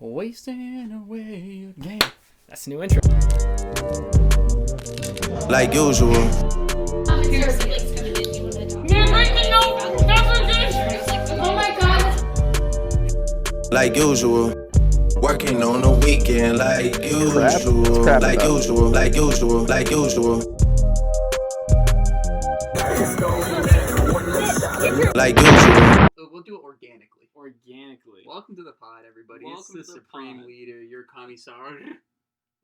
Wasting away again. That's the new intro. Like usual. Oh my god. Like usual. Working on the weekend like usual. Like usual. Like usual. Like usual. Like usual. We'll do it organically. Welcome to the pod, everybody. Welcome it's the to the Supreme pod. Leader, your Commissar.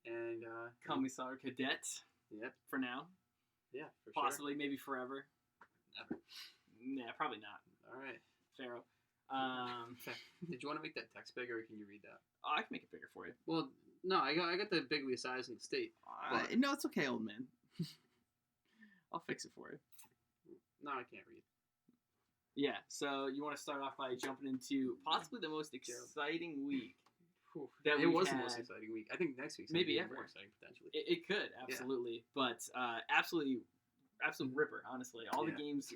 And, Commissar Cadet. Yep. For now. Yeah, for Possibly, maybe forever. Never. Nah, probably not. All right. Pharaoh. Did you want to make that text bigger, or can you read that? Oh, I can make it bigger for you. Well, no, I got the bigly size in the state. No, it's okay, old man. I'll fix it for you. No, I can't read. Yeah, so you want to start off by jumping into possibly the most exciting week. Whew. That it we was the had. most exciting week. I think next week's Maybe gonna be ever. more exciting potentially. It could, absolutely. But absolute ripper, honestly. All the games,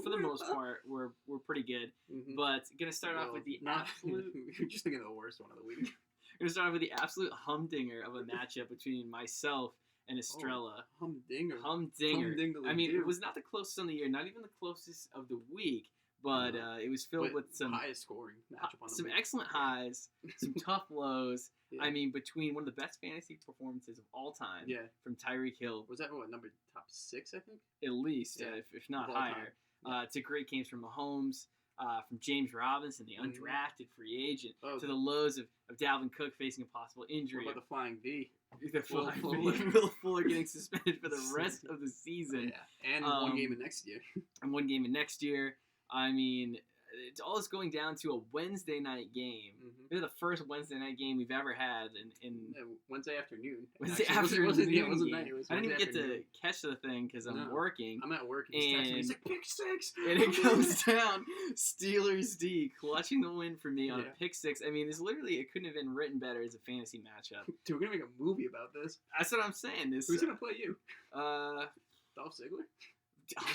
for the most part, were pretty good. Mhm. But going to start off with the not, absolute... You're just thinking of the worst one of the week. Going to start off with the absolute humdinger of a matchup between myself and Estrella. Humdinger. Humdinger. Humdingly I mean, do. it was not the closest on the year, not even the closest of the week, but it was filled with some highest scoring matchup on the some week. excellent highs, some tough lows. Yeah. I mean, between one of the best fantasy performances of all time from Tyreek Hill, Was that what, number top 6, I think? at least, Yeah. if not Of all higher, time. to great games from Mahomes, from James Robinson, the Mhm. undrafted free agent, Oh. to the lows of Dalvin Cook facing a possible What injury. about the Flying V? The Will flying Fuller. V. Will Fuller getting suspended for the rest of the season. Yeah, and one game in next year. And one game in next year. I mean, it's all is going down to a Wednesday night game. Mhm. This is the first Wednesday night game we've ever had in Yeah, Wednesday afternoon. Wednesday Actually, afternoon. it wasn't night. It game. was I didn't even Wednesday get to afternoon. catch the thing because I'm No. working. I'm at work and he's texting me. He's And- like, pick 6! And it comes down, Steelers D clutching the win for me on Yeah. a pick 6. I mean, it couldn't have been written better as a fantasy matchup. Dude, we're going to make a movie about this. That's what I'm saying. This Who's going to play you? Dolph Dolph Ziggler?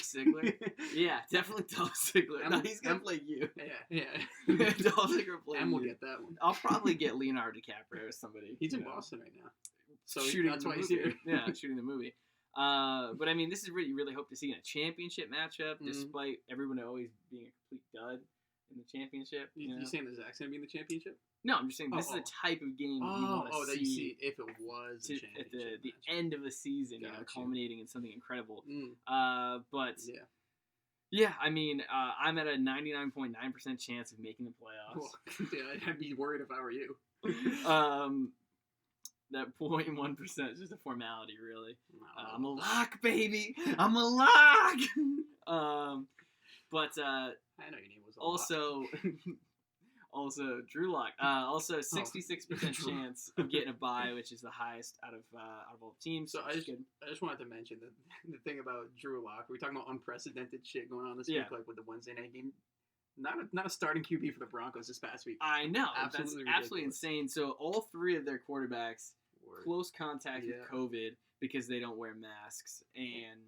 Ziggler. Yeah, definitely Dolph Ziggler. I'm- No, he's gonna I'm- play you. Yeah. Dolph Ziggler will play And we'll you. get that one. I'll probably get Leonardo DiCaprio or somebody. He's in you know, Boston right now. So shooting that's the why he's movie. here. Yeah, shooting the movie. But I mean, this is really, really hope to see in a championship matchup, Mhm. despite everyone always being a complete dud in the championship. You know? You saying the Zach's going to be in the championship? No, I'm just saying this is Oh. a type of game you want to that you see if it was a at championship the matchup. end of the season, Gotcha. culminating in something incredible. Mm, But yeah. yeah, I mean, I'm at a 99.9% chance of making the playoffs. Well, yeah, I'd be worried if I were you. That 0.1% is just a formality, really. No. I'm a lock, baby. I'm a lock. But I know your name was a also, also Drew Lock. Also, 66% Drew. chance of getting a bye, which is the highest out of all teams. So which is good. I just wanted to mention the thing about Drew Lock. We're talking about unprecedented shit going on this Yeah. week, like with the Wednesday night game. Not a starting QB for the Broncos this past week. I know. Absolutely That's absolutely ridiculous. insane. So all three of their quarterbacks Word. close contact Yeah. with COVID because they don't wear masks. And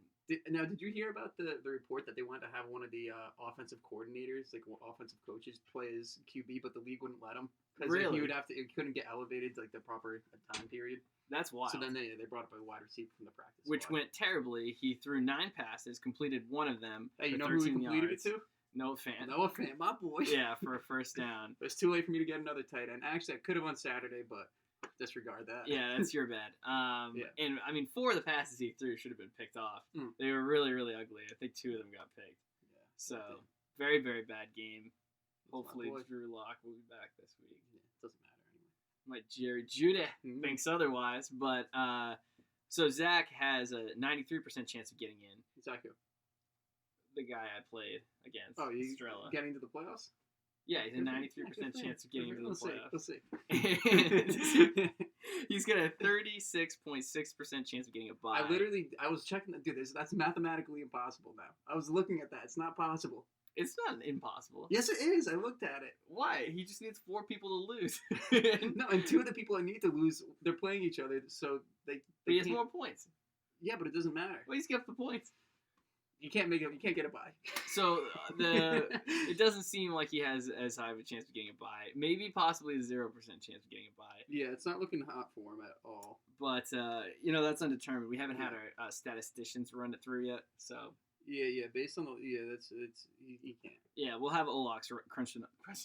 Now, did you hear about the report that they wanted to have one of the offensive coordinators, like offensive coaches, play as QB, but the league wouldn't let him because Really? he couldn't get elevated to like the proper time period. that's wild. So then they brought up a wide receiver from the practice Which squad. went terribly. He threw 9 passes, completed one of them. Hey, you for know who he 13 completed yards. it to? Noah Fant. Noah Fant, my boy. Yeah, for a first down. It was too late for me to get another tight end. Actually, I could have on Saturday, but disregard that. Yeah, that's your bad. Yeah. And I mean, 4 of the passes he threw should have been picked off. Mm. They were really, really ugly. I think 2 of them got picked. Yeah. So, Okay. very, very bad game. my Hopefully, boy. Drew Lock will be back this week. Yeah, it doesn't matter anyway. Like Jerry Judy Mhm. thinks otherwise. But, so Zach has a 93% chance of getting in. Exactly. The guy I played against, Oh, you Estrella. getting to the playoffs? Yeah, he's a Good for- 93% good for chance of him. getting into the We'll see. playoffs. We'll see. He's got a 36.6% chance of getting a bye. I was checking that. Dude, that's mathematically impossible now. I was looking at that. It's not possible. It's not impossible. Yes, it is. I looked at it. Why? He just needs 4 people to lose. No, and 2 of the people I need to lose, they're playing each other, so they But he has can't- more points. Yeah, but it doesn't matter. Well, he's got the points. You can't make it. You can't get a bye. So it doesn't seem like he has as high of a chance of getting a bye. Maybe possibly a 0% chance of getting a bye. Yeah, it's not looking hot for him at all. But that's undetermined. We haven't had our statisticians run it through yet, so. Yeah. Based on that's he can't. Yeah, we'll have Olax crunch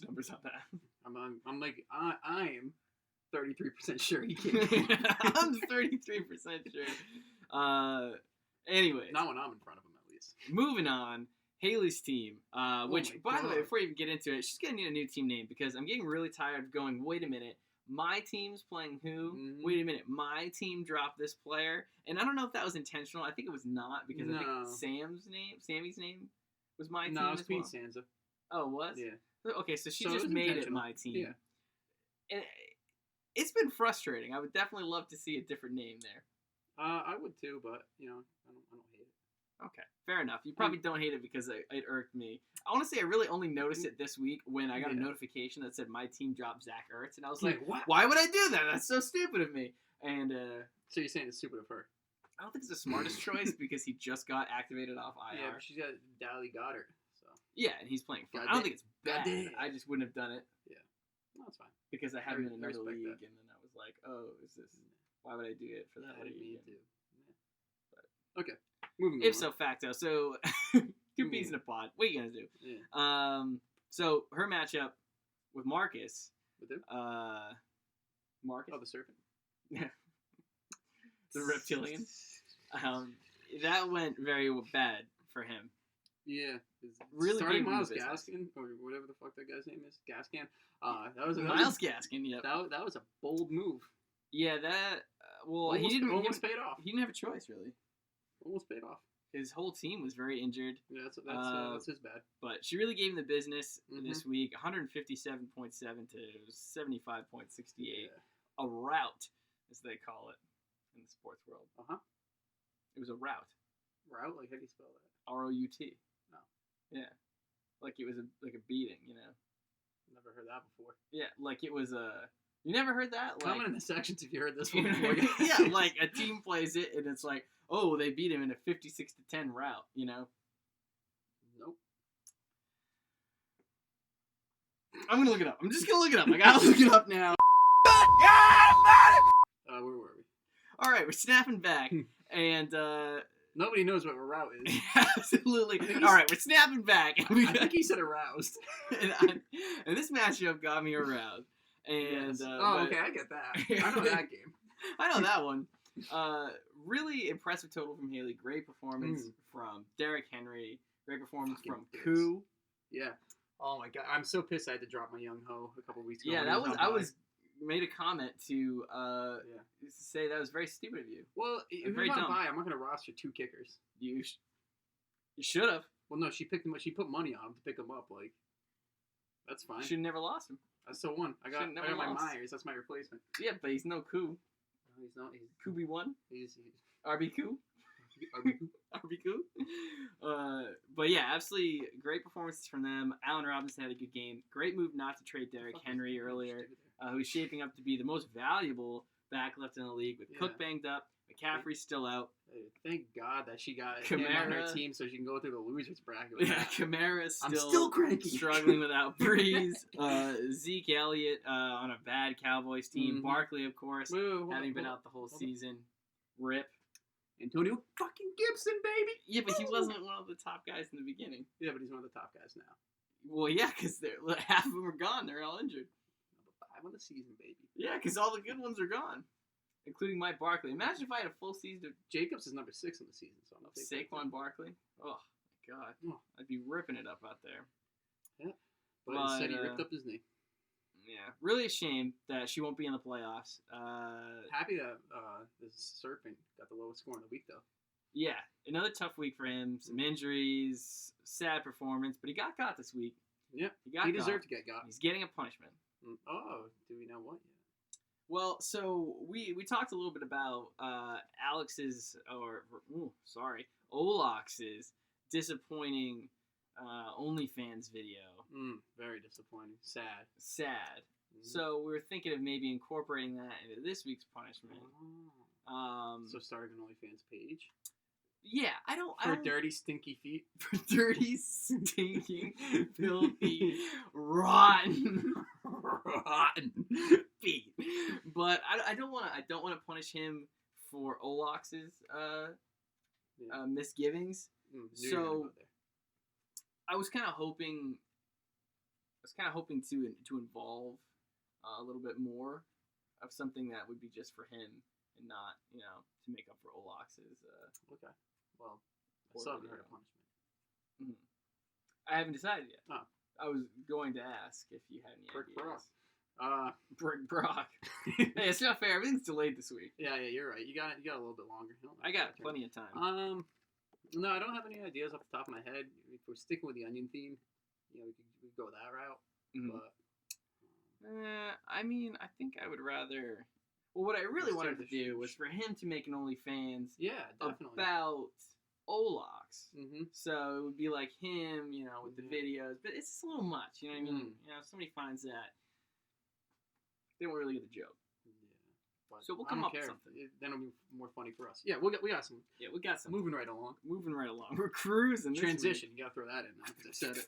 numbers on that. I'm like I'm 33% sure he can't. I'm 33% sure. Anyways, not when I'm in front of him at least. Moving on, Haley's team. Which, by the way, God. before you even get into it, she's gonna need a new team name because I'm getting really tired of going. Wait a minute. My team's playing who? Mhm. Wait a minute. My team dropped this player. And I don't know if that was intentional. I think it was not because I think Sammy's name was my team. No, it was as well. Pete Sansa. Oh, it was? Yeah. Okay, so she So it just was made it intentional. my team. Yeah. And it's been frustrating. I would definitely love to see a different name there. I would too, but I don't hate it. Okay, fair enough. You probably don't hate it because it irked me. I want to say I really only noticed it this week when I got a notification that said my team dropped Zach Ertz, and I was like, what? why would I do that? That's so stupid of me. And So you're saying it's stupid of her? I don't think it's the smartest choice because he just got activated off IR. Yeah, but she's got Dally Goddard, so Yeah, and he's playing fine. I Goddamn. don't think it's bad. Goddamn. I just wouldn't have done it no, it's fine. because I had him in I another respect league, that. and then I was like, oh, why would I do it for that Yeah, league? me too. Yeah. Okay, moving on. Ipso facto, so two peas in a pod. What are you gonna do? Yeah. So her matchup with Marcus. With who? Marcus, Oh, the serpent. the reptilian. That went very bad for him. Yeah. Really starting gave him the Miles business. Gaskin or whatever the fuck that guy's name is, Gaskin. That was Miles Gaskin. Yep. That was a bold move. Yeah. That. Well, Almost, he didn't. almost paid off. He didn't have a choice really. Almost paid off. His whole team was very injured. Yeah, that's his bad. But she really gave him the business Mhm. this week. 157.7 to 75.68. Yeah. A rout, as they call it in the sports world. Uh-huh. It was a rout. Route? Like, how do you spell that? ROUT. No. Yeah. Like it was a beating, you know. Never heard that before. Yeah, like it was a. You never heard that? Like, Comment in the sections if you heard this one before. yeah, like a team plays it and it's like, oh, they beat him in a 56-10 rout, you know. Nope. I'm gonna look it up. I'm just gonna look it up. I gotta look it up now. Where were we? All right, we're snapping back, and Nobody knows what a route is. absolutely. All right, we're snapping back. And I think he said aroused. and this matchup got me aroused. And Yes. but- Okay, I get that. I know that game. I know that one. Really impressive total from Haley. Great performance from Derrick Henry. Great performance Fucking from bitch. Koo. Yeah. Oh my god, I'm so pissed I had to drop my young ho a couple weeks ago. Yeah, when that he was. on I bye. was made a comment to Yeah. say that was very stupid of you. Well, if very you're dumb. not by, I'm not gonna roster two kickers. You should have. Well, no, she put money on him to pick him up. Like, that's fine. Should have never lost him. I still won. I got Should've never my lost. Myers. That's my replacement. Yeah, but he's no Koo. No, he's not. Kubi one. He's RB Koo. RB2. RB Koo. But yeah, absolutely great performances from them. Allen Robinson had a good game. Great move not to trade Derrick Henry earlier, who's shaping up to be the most valuable back left in the league with Cook Yeah. banged up. McCaffrey's still out. Thank God that she got him on her Kamara. team so she can go through the losers bracket. With Yeah, that. Kamara's I'm still, still cranky. struggling without Breeze. Zeke Elliott on a bad Cowboys team. Mhm. Barkley, of course, Whoa, having been hold out the whole hold on. season. Rip. Antonio fucking Gibson, baby. Yeah, but he Woo! wasn't one of the top guys in the beginning. Yeah, but he's one of the top guys now. Well, yeah, because half of them are gone. They're all injured. Number 5 on the season, baby. Yeah, because all the good ones are gone, including Mike Barkley. Imagine if I had a full season Jacobs is number 6 on the season, so I'm of gonna take that Saquon too. Barkley. Oh, my God. Oh. I'd be ripping it up out there. But instead he But, ripped up his knee. Yeah, really a shame that she won't be in the playoffs. Happy that the Serpent got the lowest score in the week, though. Yeah, another tough week for him. Some injuries, sad performance, but he got this week. Yeah, He he deserved to get got. He's getting a punishment. Oh, do we know what yet? Well, so we talked a little bit about Olax's disappointing OnlyFans video. Very disappointing. Sad. Sad. Mhm. So we were thinking of maybe incorporating that into this week's punishment. So starting an OnlyFans page. Yeah, I don't. For dirty, stinky feet. For dirty, stinking, filthy, rotten, rotten feet. But I don't want to. I don't want to punish him for Olax's misgivings. Knew you were So gonna go there. I was kind of hoping. To involve a little bit more of something that would be just for him and not, to make up for Olax's. Okay. Well, I Poor still haven't video. heard of punishment. I haven't decided yet. Oh. I was going to ask if you had any Brick ideas. Brock. Brick Brock. Hey, it's not fair. Everything's delayed this week. Yeah, you're right. You got a little bit longer. I got plenty of time. No, I don't have any ideas off the top of my head. If we're sticking with the onion theme, we could go that route. Mhm. But I mean, I think I would rather. Well, what I really Let's wanted do to the do was for him to make an OnlyFans yeah, definitely. about Olax. Mm-hmm. So it would be like him, with the Mhm. videos. But it's just a little much, you know what I mean? If somebody finds that, they won't really get the joke. Yeah. But So we'll I come don't up with care. something. Then it'll be more funny for us. Yeah, we got some. Yeah, we got some. Moving right along. Moving right along. We're cruising. this Transition. You gotta throw that in now because I said it.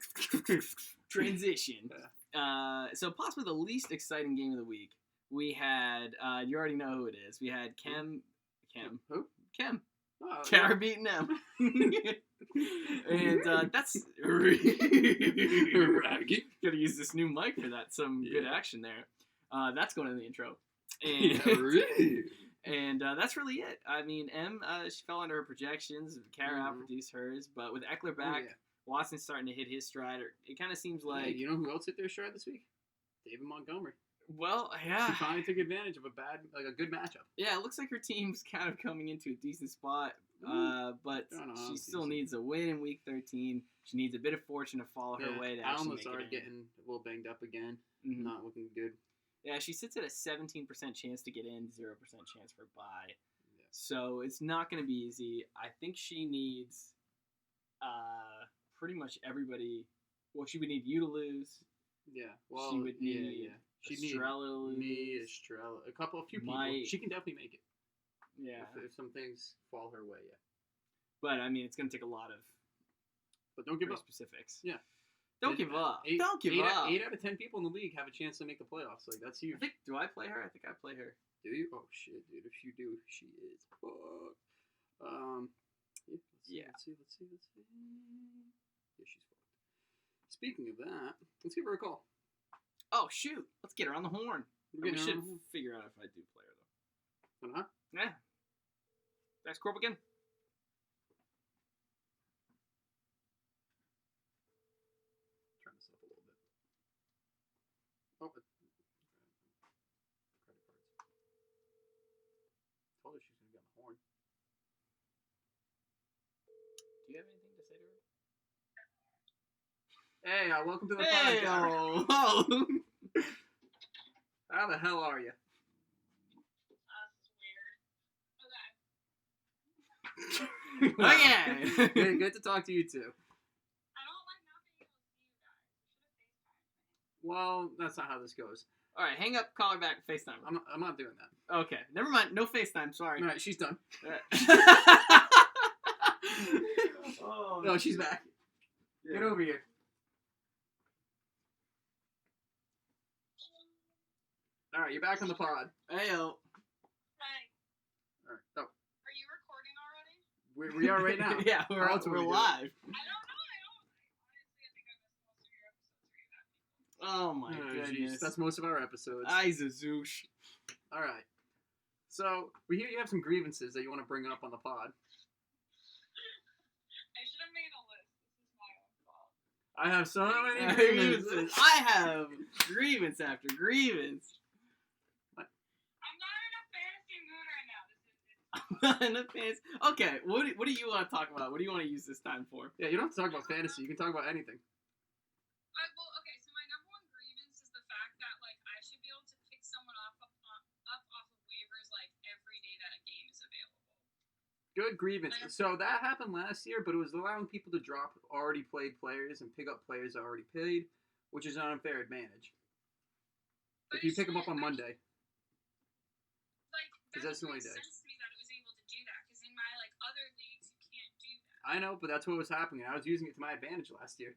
week. Transition. Yeah. So possibly the least exciting game of the week. We had, you already know who it is. We had Kem. Who? Kem. Oh, Kara beating them. And that's Raggy. Gotta use this new mic for that. Some good Yeah. action there. That's going in the intro. Yeah, And, really. and that's really it. I mean, she fell under her projections. Kara Mhm. outproduced hers. But with Eckler Oh, back, yeah. Watson's starting to hit his stride. It kind of seems Hey, like, you know who else hit their stride this week? David Montgomery. well, He yeah. finally took advantage of a good matchup. Yeah, it looks like her team's kind of coming into a decent spot. But Don't know, she it's still decent. needs a win in week 13. She needs a bit of fortune to follow her way to actually Allen make Lazard it in. getting a little banged up again. Mhm. Not looking good. Yeah, she sits at a 17% chance to get in, 0% chance for bye. Yeah. So it's not going to be easy. I think she needs pretty much everybody. Well, she would need you to lose. Yeah. Well, She would need yeah. She'd need Estrella to lose. me, Estrella, a few people. Might- She can definitely make it. Yeah. If some things fall her way, yeah. But, I mean, it's going to take a lot of But don't give very up. specifics. Yeah. Don't give up. Eight- Don't give eight up. 8 out of 10 people in the league have a chance to make the playoffs. Like that's huge. Do I play her? I think I play her. Do you? Oh shit, dude! If you do, she is fucked. Yeah, Yeah. Let's see. Yeah, she's fucked. Speaking of that, let's give her a call. Oh, shoot. Let's get her on the horn. We're We getting her should on the horn. figure out if I do play her, though. Uh-huh. Yeah. Thanks, Corp again. Turn this up a little bit. Oh, credit cards. Told her she's gonna be on the horn. Do you have anything to say to her? Hey, welcome to the Hey, podcast. oh. How the hell are you? Okay. Good to talk to you too. I don't like not being able to see you guys. You should have FaceTimed me. Well, that's not how this goes. All right, hang up, call her back, FaceTime. I'm not doing that. Okay, never mind. No FaceTime, sorry. All right, she's done. Oh, No, she's back. Get over here. All right, you're back on the pod. Heyo. Hey, All right. Oh, are you recording already? we are right now. Yeah, How else would we're we do it? live. I don't know. Honestly, I think I missed most of your episodes where you had people. Oh my Oh, jeez. goodness. That's most of our episodes. Zoosh. All right. So we hear you have some grievances that you want to bring up on the pod. I should have made a list. This is my own fault. I have so many Grievances. grievances. I have grievance after grievance. I'm not in a fantasy mood right now. In the pants. Okay, what do you want to talk about? What do you want to use this time for? Yeah, you don't have to talk about fantasy. You can talk about anything. Well, okay, so my number one grievance is the fact that, like, I should be able to pick someone up off of waivers, like, every day that a game is available. Good grievance. So that happened last year, but it was allowing people to drop already played players and pick up players that already played, which is an unfair advantage. But If you it pick them up on shouldn't- Monday. Like, 'Cause that that's the doesn't only make day. sense to me that it was able to do that, because in my, like, other leagues, you can't I know, but that's what was happening. I was using it to my advantage last year.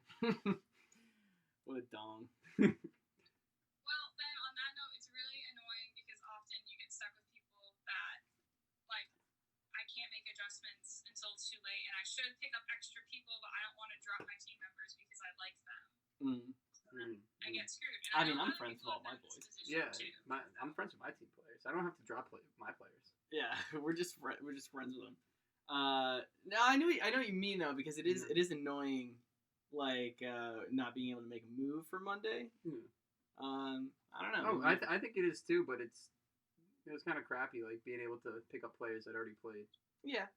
What a dong. Well, then on that note, it's really annoying because often you get stuck with people that, like, I can't make adjustments until it's too late, and I should pick up extra people, but I don't want to drop my team members because I like them. So then I get screwed. And I mean, know I'm other friends with people all have my been in this boys. position Yeah, too. I'm friends with my team players. I don't have to drop my players. Yeah, we're just friends with them. No, I know what you mean though, because it is annoying, like not being able to make a move for Monday. I don't know. Oh, I think it is too, but it was kind of crappy, like being able to pick up players that already played. Yeah.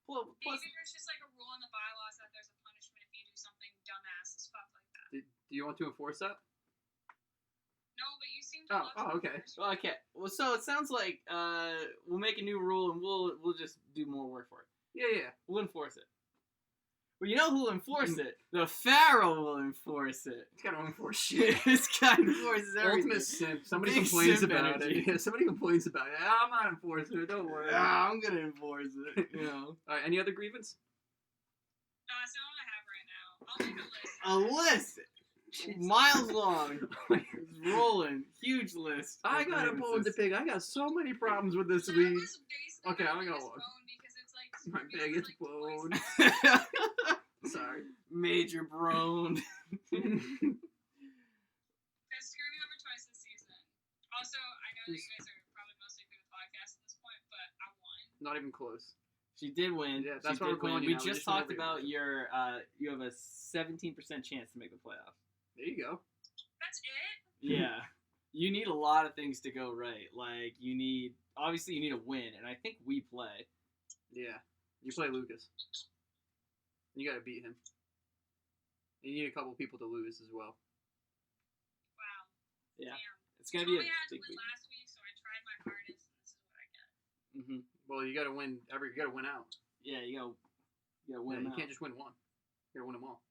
Well, plus, Maybe there's just like a rule in the bylaws that there's a punishment if you do something dumbass as fuck like that. Do you want to enforce that? No, but you seem to love to okay. enforce well, okay. Well, so it sounds like we'll make a new rule and we'll just do more work for it. Yeah. We'll enforce it. Well, you know who will enforce it? The Pharaoh will enforce it. It's got to enforce shit. This guy enforces everything. Ultimate simp. Somebody Big complains simp about energy. it. Yeah, somebody complains about it. I'm not enforcing it. Don't worry. Ah, I'm gonna enforce it. You know. All right. Any other grievance? That's the one I have right now. I'll make a list. A list, miles long, it's rolling, huge list. I got a bone to pick. I got so many problems with this That league. was basically Okay, my I'm gonna biggest go on. bone because it's like My screwed me biggest over, bone. twice. Sorry. Major Brone. They screwed me over twice this season. Also, I know that you guys are probably mostly good with podcasts at this point, but I won. Not even close. She did win. Yeah, that's she why did we're calling win. you We now. We just just went talked over about your your you have a 17% chance to make the playoffs. There you go. That's it? Yeah. You need a lot of things to go right. Like you need a win, and I think we play. Yeah. You play Lucas. You got to beat him. You need a couple people to lose as well. Wow. Yeah. Damn. It's gonna You be a told me I had to big win week. last week, so I tried my hardest, and this is what I get. Mm-hmm. Well, you got to win You got to win out. Yeah, you gotta Yeah, win. you out. can't just win one. You got to win them all.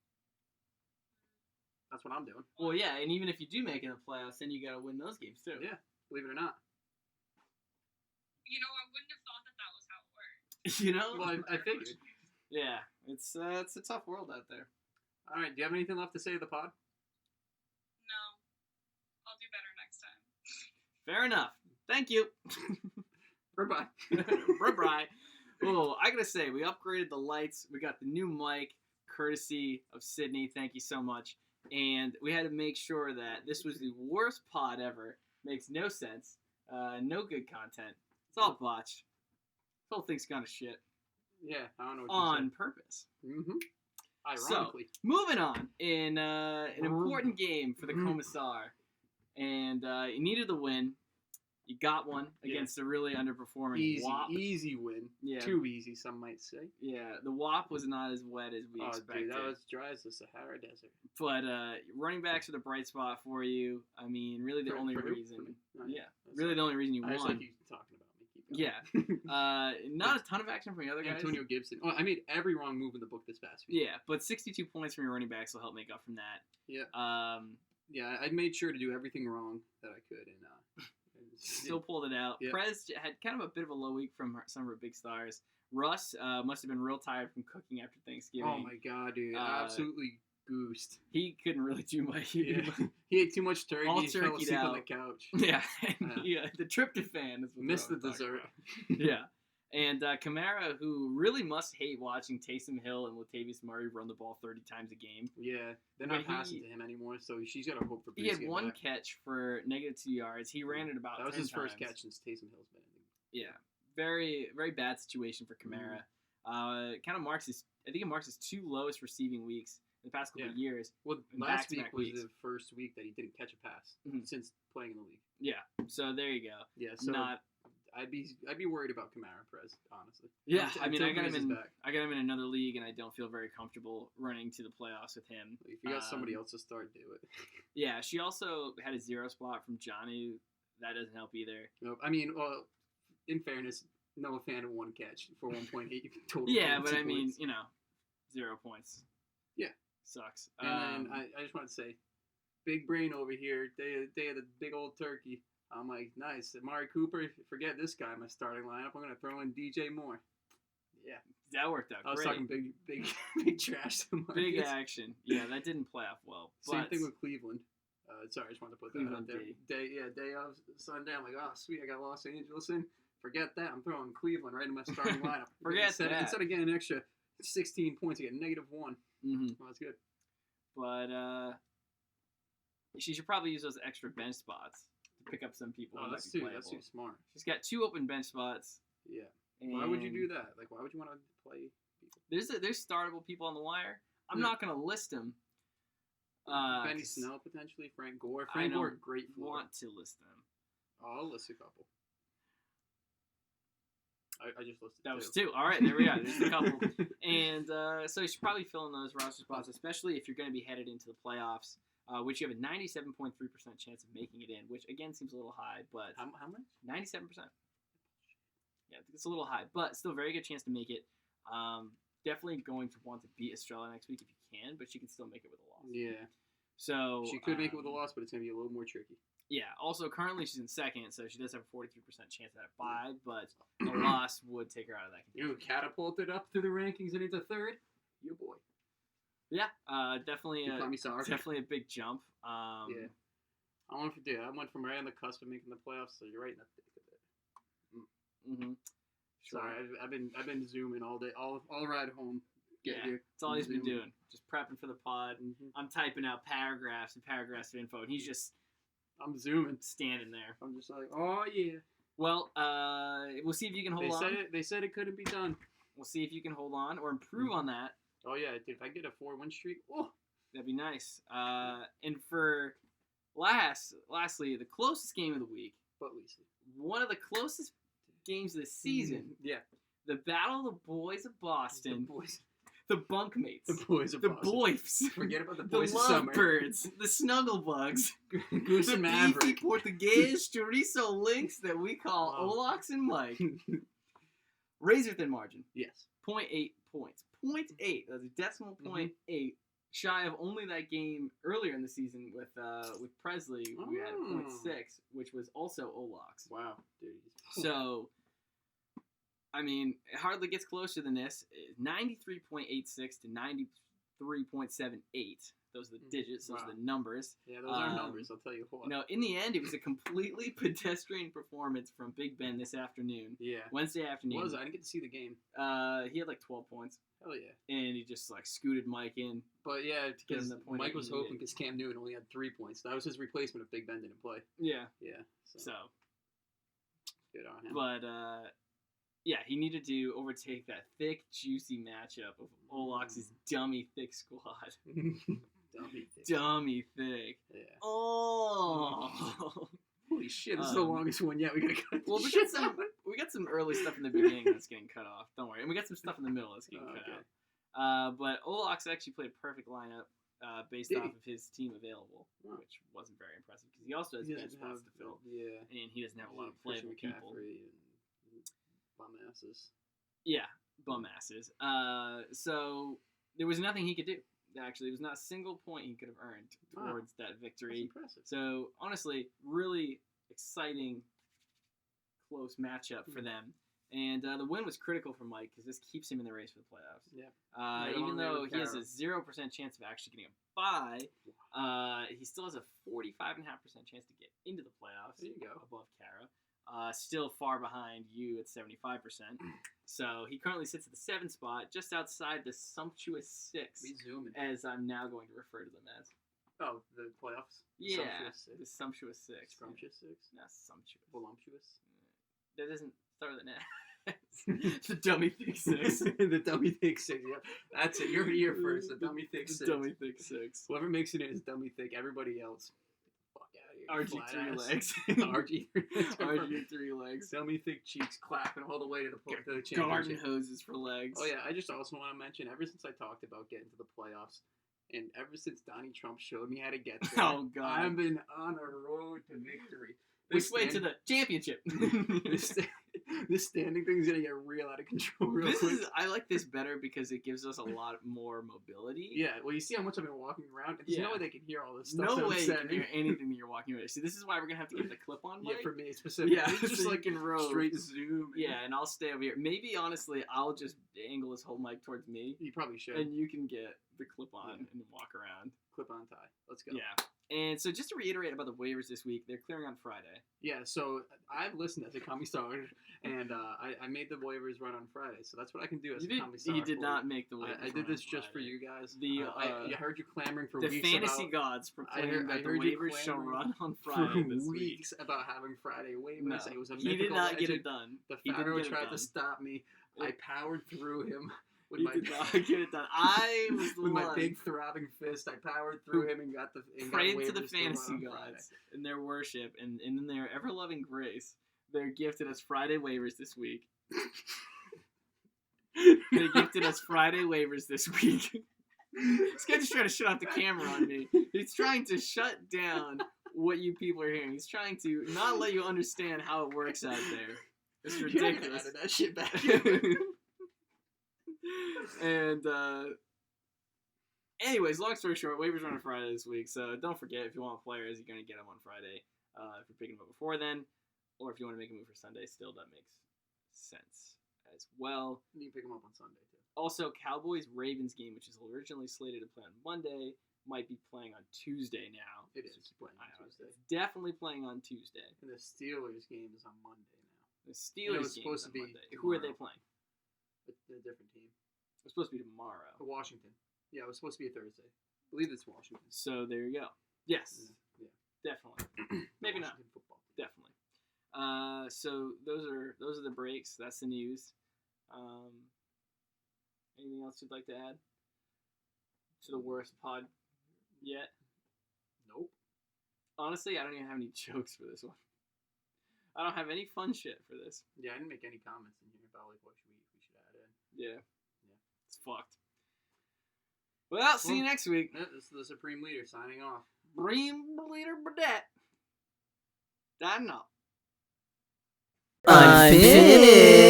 That's what I'm doing. Well, yeah, and even if you do make it in the playoffs, then you gotta win those games too. Yeah, believe it or not. You know, I wouldn't have thought that was how it worked. You know? Well, I figured. Yeah, it's a tough world out there. All right, do you have anything left to say to the pod? No. I'll do better next time. Fair enough. Thank you. Goodbye. Bye-bye. Oh, I gotta say, we upgraded the lights. We got the new mic, courtesy of Sydney. Thank you so much. And we had to make sure that this was the worst pod ever. Makes no sense. No good content. It's all botched. This whole thing's gone to shit. Yeah, I don't know what On purpose. you said. So, Ironically. moving on. In an important game for the Commissar. And you needed the win. You got one against a really underperforming WAP. Easy win. Yeah. Too easy, some might say. Yeah, the WAP was not as wet as we expected. Dude, that was dry as the Sahara Desert. But running backs are the bright spot for you. I mean, really the only For who? reason. For me? No, Yeah, that's really fine. the only reason you I just won. like you talking about me. Keep going. Yeah. Not a ton of action from the other guys. Antonio Gibson. Oh, I made every wrong move in the book this past week. Yeah, but 62 points from your running backs will help make up from that. Yeah. Yeah, I made sure to do everything wrong that I could, and Still pulled it out. Yeah. Prez had kind of a bit of a low week from some of her big stars. Russ must have been real tired from cooking after Thanksgiving. oh my god, dude, absolutely goosed. He couldn't really do much. Yeah. He ate too much turkey. All He fell turkeyed asleep on out. the couch. Yeah, the tryptophan is what Missed the they're talking dessert. about. Yeah. And Kamara, who really must hate watching Taysom Hill and Latavius Murray run the ball 30 times a game. Yeah, they're When not passing to him anymore, so she's got to hope for. He Brees had to get one back. catch for -2 yards. He ran it about That was 10 his first times. catch since Taysom Hill's been in. Yeah, very very bad situation for Kamara. Kind of marks his. I think it marks his 2 lowest receiving weeks in the past couple of years. Well, in last week back-to-back was weeks. the first week that he didn't catch a pass since playing in the league. Yeah, so there you go. Yeah, so Not. I'd be worried about Kamara Perez, honestly. Yeah, I mean, Until I got Brees is him in. back. I got him in another league, and I don't feel very comfortable running to the playoffs with him. If you got somebody else to start, do it. Yeah, she also had a 0 spot from Johnny. That doesn't help either. Nope. I mean, well, in fairness, Noah Fan had 1 catch for 1.8 total. Yeah, but 2 I mean, points. 0 points. Yeah. Sucks. And then I just want to say, big brain over here. Day of the big old turkey. I'm like, nice. Amari Cooper, forget this guy in my starting lineup. I'm going to throw in DJ Moore. Yeah. That worked out I was great. talking big trash to Marcus. Big action. Yeah, that didn't play off well. Same But thing with Cleveland. Sorry, I just wanted to put that out Cleveland there. Day of Sunday. I'm like, oh, sweet, I got Los Angeles in. Forget that. I'm throwing Cleveland right in my starting lineup. Instead of getting an extra 16 points, I get -1. Mm-hmm. Well, that's good. But she should probably use those extra bench spots to pick up some people. who That's might be too playable. smart. She's got 2 open bench spots. Yeah. Why would you do that? Like, why would you want to play people? There's startable people on the wire. I'm Yeah. not gonna list them. Benny Snell potentially, Frank Gore. Frank Gore, great floor. Want to list them. I'll list a couple. I just listed That two. was 2. All right, there we go. There's a couple. And so you should probably fill in those roster spots, especially if you're going to be headed into the playoffs, which you have a 97.3% chance of making it in, which again seems a little high, but How much? 97%. Yeah, it's a little high, but still very good chance to make it. Definitely going to want to beat Estrella next week if you can, but she can still make it with a loss. Yeah. So She could make it with a loss, but it's going to be a little more tricky. Yeah. Also, currently she's in second, so she does have a 43% chance at a bye, but a loss would take her out of that You contention. catapulted up through the rankings and into third. Your boy. Yeah. Definitely. You call me sorry. Definitely a big jump. Yeah. I went from right on the cusp of making the playoffs, so you're right in the thick of it. Mm-hmm. Sorry, I've been zooming all day, all ride home. Get Yeah, here. that's all he's been Zooming. doing. Just prepping for the pod. Mhm. I'm typing out paragraphs and paragraphs of info, and he's just I'm zooming. standing there. I'm just like, oh yeah. Well, we'll see if you can hold on. They said it couldn't be done. We'll see if you can hold on or improve on that. Oh yeah, dude, if I get a 4-win streak, oh, That'd be nice. And for lastly, the closest game of the week, but Lisa. one of the closest games of the season, Yeah. the Battle of the Boys of Boston, The boys. the bunkmates, The boys of the Boston. boys, Forget about the the boys of summer. lovebirds, the snugglebugs, Goose the and beefy Maverick. Portuguese chorizo links that we call Wow. Olax and Mike. Razor thin margin, Yes. 0.8 points. 0.8, that's a decimal point 0.8. Shy of only that game earlier in the season with Presley, we had a 0.6, which was also Olax. Wow, dude. So, I mean, it hardly gets closer than this. 93.86 to 93.78. Those are the digits. Those are the numbers. Yeah, those are numbers. I'll tell you what. You know, in the end, it was a completely pedestrian performance from Big Ben this afternoon. Yeah. Wednesday afternoon. What was it? I didn't get to see the game. He had like 12 points. Hell yeah. And he just like scooted Mike in. But yeah, get him because the point Mike that was he hoping needed. because Cam Newton only had 3 points. That was his replacement if Big Ben didn't play. Yeah. Yeah. So, Good on him. but yeah, he needed to overtake that thick, juicy matchup of Olax's dummy thick squad. Dummy thick. Dummy thick. Yeah. Oh. Holy shit! This is the longest one yet. We gotta cut. Well, this we shit got some early stuff in the beginning that's getting cut off. Don't worry, and we got some stuff in the middle that's getting cut okay. out. But Olax actually played a perfect lineup based Did off he? of his team available, Wow. which wasn't very impressive because he also has He bench doesn't spots have to fill, Yeah. and he doesn't have a lot of Christian playable people. McCaffrey and bum asses. Yeah, bum asses. So there was nothing he could do. Actually, there was not a single point he could have earned Wow. towards that That's victory. impressive. So honestly, really exciting, close matchup for them. And the win was critical for Mike because this keeps him in the race for the playoffs. Yeah. Right Even along there though with he has a Kara. 0% chance of actually getting a bye, he still has a 45.5% chance to get into the playoffs. There you go. Above Kara. Still far behind you at 75%. So he currently sits at the 7th spot, just outside the sumptuous 6, We zooming. as I'm now going to refer to them as. Oh, the playoffs. Yeah, Sumptuous the six. sumptuous 6. Scrumptious six. Not sumptuous. Voluptuous. That doesn't start with an S. The dummy thick 6. The dummy thick six. Yeah, that's it. You're here first. The dummy thick The six. dummy thick 6. Whoever makes it is dummy thick. Everybody else, fuck out of here. RG3 flat legs. ass. RG3 legs. Dummy thick cheeks clapping all the way to the championship. Garden hoses for legs. Oh yeah, I just also want to mention. Ever since I talked about getting to the playoffs, and ever since Donnie Trump showed me how to get there, Oh, God. I've been on a road to victory. Which way to the championship? This standing thing's gonna get real out of control real quick. I like this better because it gives us a lot more mobility. Yeah, well, you see how much I've been walking around? There's no way they can hear all this stuff. No way you can hear anything that you're walking around. See, this is why we're going to have to get the clip-on mic. Yeah, for me specifically. Yeah, just so like you can roll. straight zoom. Yeah, and I'll stay over here. Maybe, honestly, I'll just angle this whole mic towards me. You probably should. And you can get the clip-on and walk around. Clip-on tie. Let's go. Yeah. And so just to reiterate about the waivers this week, they're clearing on Friday. Yeah, so I've listened as a Kami Star, and I made the waivers run on Friday, so that's what I can do as a Kami Star. You did not make the waivers. I did this just for you guys. I heard you clamoring for the weeks fantasy about, gods proclaimed that the waivers shall run on Friday this week. About having Friday waivers. No, it was a he did not legend. get it done. The Pharaoh tried to stop me. I powered through him. He did not get it done. I was the with one. my big throbbing fist. I powered through him and got the prayed to the fantasy gods in their worship and in their ever loving grace. They're gifted us Friday waivers this week. They gifted us Friday waivers this week. This guy just trying to shut off the camera on me. He's trying to shut down what you people are hearing. He's trying to not let you understand how it works out there. It's ridiculous. Edit that shit back. And anyways, long story short, waivers run on Friday this week, so don't forget, if you want players, you're going to get them on Friday. If you're picking them up before then, or if you want to make a move for Sunday, still that makes sense as well. You can pick them up on Sunday too. Also, Cowboys-Ravens game, which is originally slated to play on Monday, might be playing on Tuesday now. It is playing on Tuesday. It's definitely playing on Tuesday. And the Steelers game is on Monday now. The Steelers game is on Monday. Who are they playing? A different team. It's supposed to be tomorrow. Washington. Yeah, it was supposed to be a Thursday. I believe it's Washington. So there you go. Yes. Yeah. Definitely. Maybe not. Football. Definitely. So those are the breaks. That's the news. Anything else you'd like to add to the worst pod yet? Nope. Honestly, I don't even have any jokes for this one. I don't have any fun shit for this. Yeah, I didn't make any comments in here about like what we should add in. Yeah. It's fucked. Well, see you next week. This is the Supreme Leader signing off. Supreme Leader Burdett. Signing off. Unfinished.